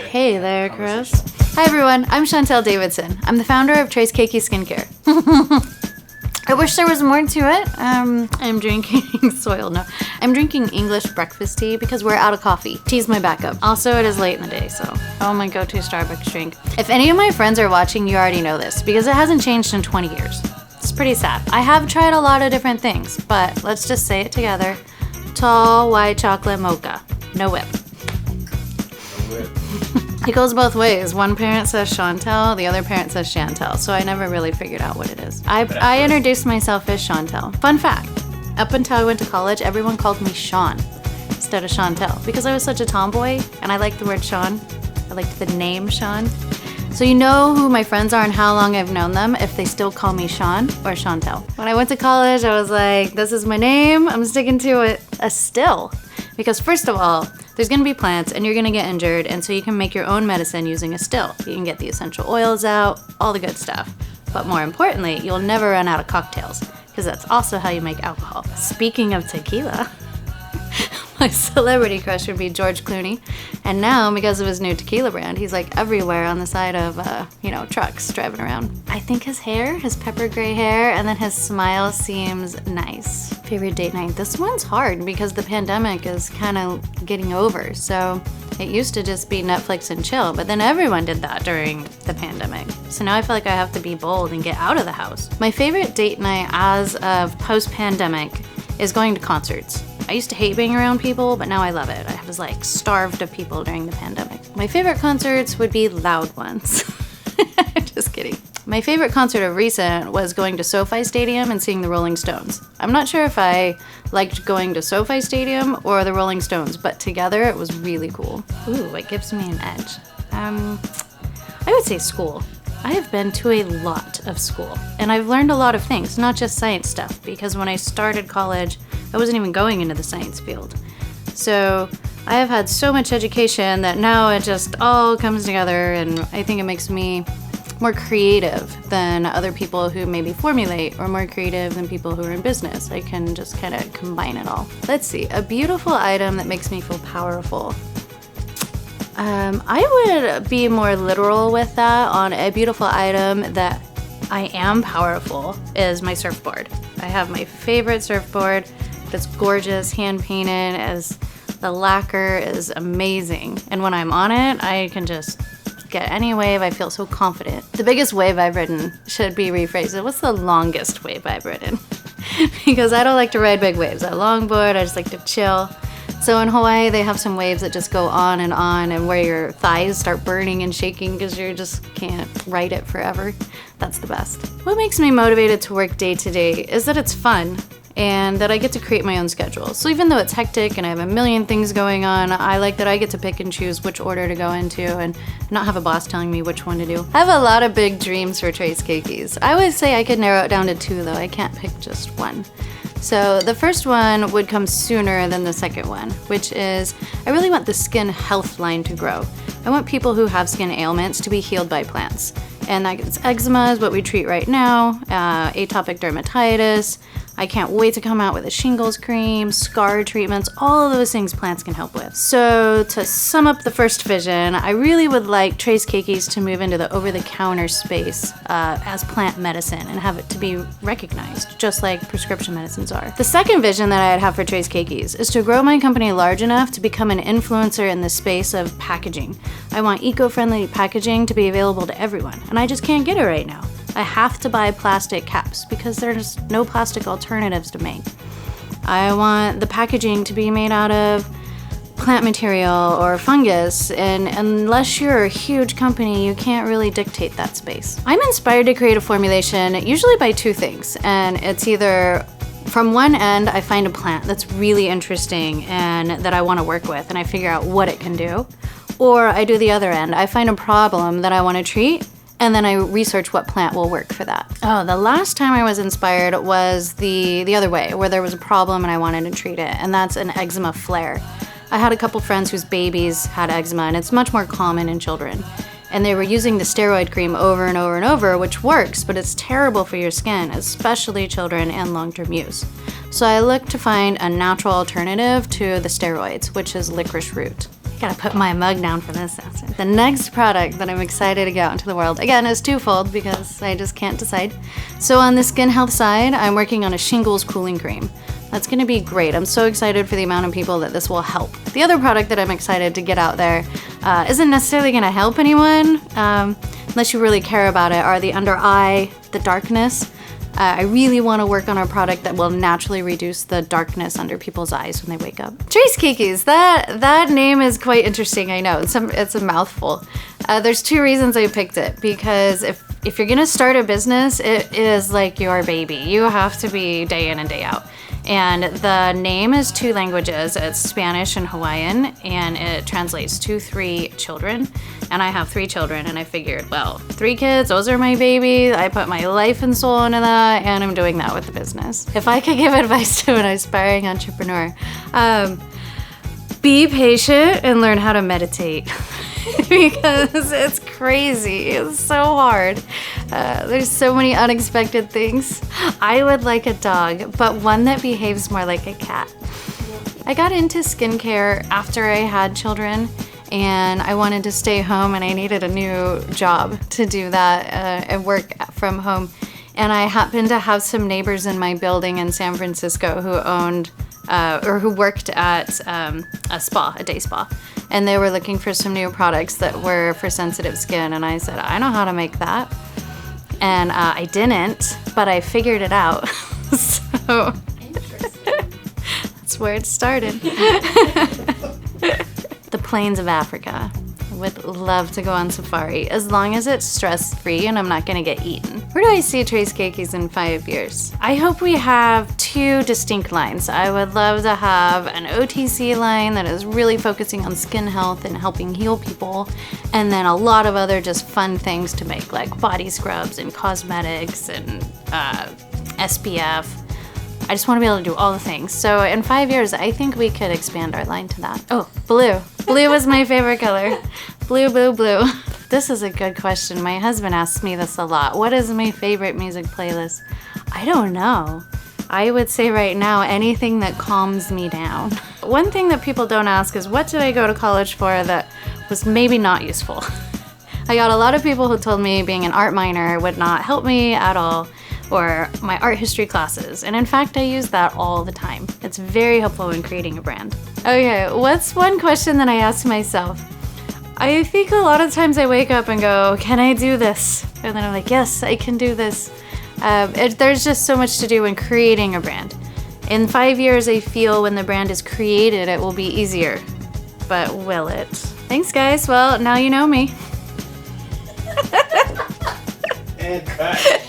Hey there, Chris. Hi everyone, I'm Chantelle Davidson. I'm the founder of Keikis Skincare. I wish there was more to it. I'm drinking soil, no. I'm drinking English breakfast tea because we're out of coffee. Tea's my backup. Also, it is late in the day, so my go-to Starbucks drink. If any of my friends are watching, you already know this because it hasn't changed in 20 years. It's pretty sad. I have tried a lot of different things, but let's just say it together. Tall, white chocolate mocha. No whip. It goes both ways. One parent says Chantelle, the other parent says Chantelle, so I never really figured out what it is. I introduced myself as Chantelle. Fun fact, up until I went to college, everyone called me Sean instead of Chantelle because I was such a tomboy and I liked the word Sean. I liked the name Sean. So you know who my friends are and how long I've known them if they still call me Sean or Chantelle. When I went to college, I was like, this is my name, I'm sticking to it. A still. Because first of all, there's gonna be plants and you're gonna get injured, and so you can make your own medicine using a still. You can get the essential oils out, all the good stuff. But more importantly, you'll never run out of cocktails, because that's also how you make alcohol. Speaking of tequila, my celebrity crush would be George Clooney. And now, because of his new tequila brand, he's like everywhere on the side of, trucks driving around. I think his hair, his pepper gray hair, and then his smile seems nice. Favorite date night? This one's hard because the pandemic is kind of getting over. So it used to just be Netflix and chill, but then everyone did that during the pandemic. So now I feel like I have to be bold and get out of the house. My favorite date night as of post-pandemic is going to concerts. I used to hate being around people, but now I love it. I was like starved of people during the pandemic. My favorite concerts would be loud ones. Just kidding. My favorite concert of recent was going to SoFi Stadium and seeing the Rolling Stones. I'm not sure if I liked going to SoFi Stadium or the Rolling Stones, but together it was really cool. Ooh, it gives me an edge. I would say school. I have been to a lot of school, and I've learned a lot of things, not just science stuff, because when I started college, I wasn't even going into the science field. So I have had so much education that now it just all comes together, and I think it makes me more creative than other people who maybe formulate, or more creative than people who are in business. I can just kind of combine it all. Let's see, a beautiful item that makes me feel powerful. I would be more literal with that. On a beautiful item that I am powerful is my surfboard. I have my favorite surfboard. It's gorgeous, hand painted, as the lacquer is amazing. And when I'm on it, I can just get any wave. I feel so confident. The biggest wave I've ridden should be rephrased. What's the longest wave I've ridden? Because I don't like to ride big waves. I longboard, I just like to chill. So in Hawaii, they have some waves that just go on and where your thighs start burning and shaking because you just can't ride it forever. That's the best. What makes me motivated to work day to day is that it's fun and that I get to create my own schedule. So even though it's hectic and I have a million things going on, I like that I get to pick and choose which order to go into and not have a boss telling me which one to do. I have a lot of big dreams for Keikis. I would say I could narrow it down to 2 though. I can't pick just one. So the first one would come sooner than the second one, which is I really want the skin health line to grow. I want people who have skin ailments to be healed by plants. And that's eczema is what we treat right now, atopic dermatitis. I can't wait to come out with a shingles cream, scar treatments, all of those things plants can help with. So to sum up the first vision, I really would like Keikis to move into the over-the-counter space as plant medicine and have it to be recognized, just like prescription medicines are. The second vision that I'd have for Keikis is to grow my company large enough to become an influencer in the space of packaging. I want eco-friendly packaging to be available to everyone, and I just can't get it right now. I have to buy plastic caps because there's no plastic alternatives to make. I want the packaging to be made out of plant material or fungus, and unless you're a huge company, you can't really dictate that space. I'm inspired to create a formulation usually by 2 things, and it's either from one end, I find a plant that's really interesting and that I want to work with, and I figure out what it can do, or I do the other end. I find a problem that I want to treat, and then I research what plant will work for that. Oh, the last time I was inspired was the other way, where there was a problem and I wanted to treat it, and that's an eczema flare. I had a couple friends whose babies had eczema, and it's much more common in children. And they were using the steroid cream over and over and over, which works, but it's terrible for your skin, especially children and long-term use. So I looked to find a natural alternative to the steroids, which is licorice root. Gotta put my mug down for this. The next product that I'm excited to get out into the world, again, is twofold because I just can't decide. So on the skin health side, I'm working on a shingles cooling cream. That's gonna be great. I'm so excited for the amount of people that this will help. The other product that I'm excited to get out there isn't necessarily gonna help anyone, unless you really care about it, are the under eye, the darkness. I really want to work on a product that will naturally reduce the darkness under people's eyes when they wake up. Keikis, that name is quite interesting, I know. It's a mouthful. There's two reasons I picked it, because if you're gonna start a business, it is like your baby. You have to be day in and day out. And the name is 2 languages. It's Spanish and Hawaiian, and it translates to 3 children. And I have 3 children, and I figured, well, 3 kids, those are my babies. I put my life and soul into that, and I'm doing that with the business. If I could give advice to an aspiring entrepreneur, be patient and learn how to meditate. Because it's crazy. It's so hard. There's so many unexpected things. I would like a dog, but one that behaves more like a cat. I got into skincare after I had children, and I wanted to stay home, and I needed a new job to do that and work from home. And I happened to have some neighbors in my building in San Francisco who owned or who worked at a day spa. And they were looking for some new products that were for sensitive skin. And I said, I know how to make that. And I didn't, but I figured it out. So that's where it started. The plains of Africa. Would love to go on safari, as long as it's stress-free and I'm not gonna get eaten. Where do I see Trace Keikis in 5 years? I hope we have 2 distinct lines. I would love to have an OTC line that is really focusing on skin health and helping heal people, and then a lot of other just fun things to make, like body scrubs and cosmetics and SPF. I just want to be able to do all the things. So in 5 years, I think we could expand our line to that. Oh, blue. Blue was my favorite color. Blue, blue, blue. This is a good question. My husband asks me this a lot. What is my favorite music playlist? I don't know. I would say right now, anything that calms me down. One thing that people don't ask is, what did I go to college for that was maybe not useful? I got a lot of people who told me being an art minor would not help me at all, or my art history classes. And in fact, I use that all the time. It's very helpful in creating a brand. Okay, what's one question that I ask myself? I think a lot of times I wake up and go, can I do this? And then I'm like, yes, I can do this. There's just so much to do in creating a brand. In 5 years, I feel when the brand is created, it will be easier. But will it? Thanks, guys. Well, now you know me. And cut.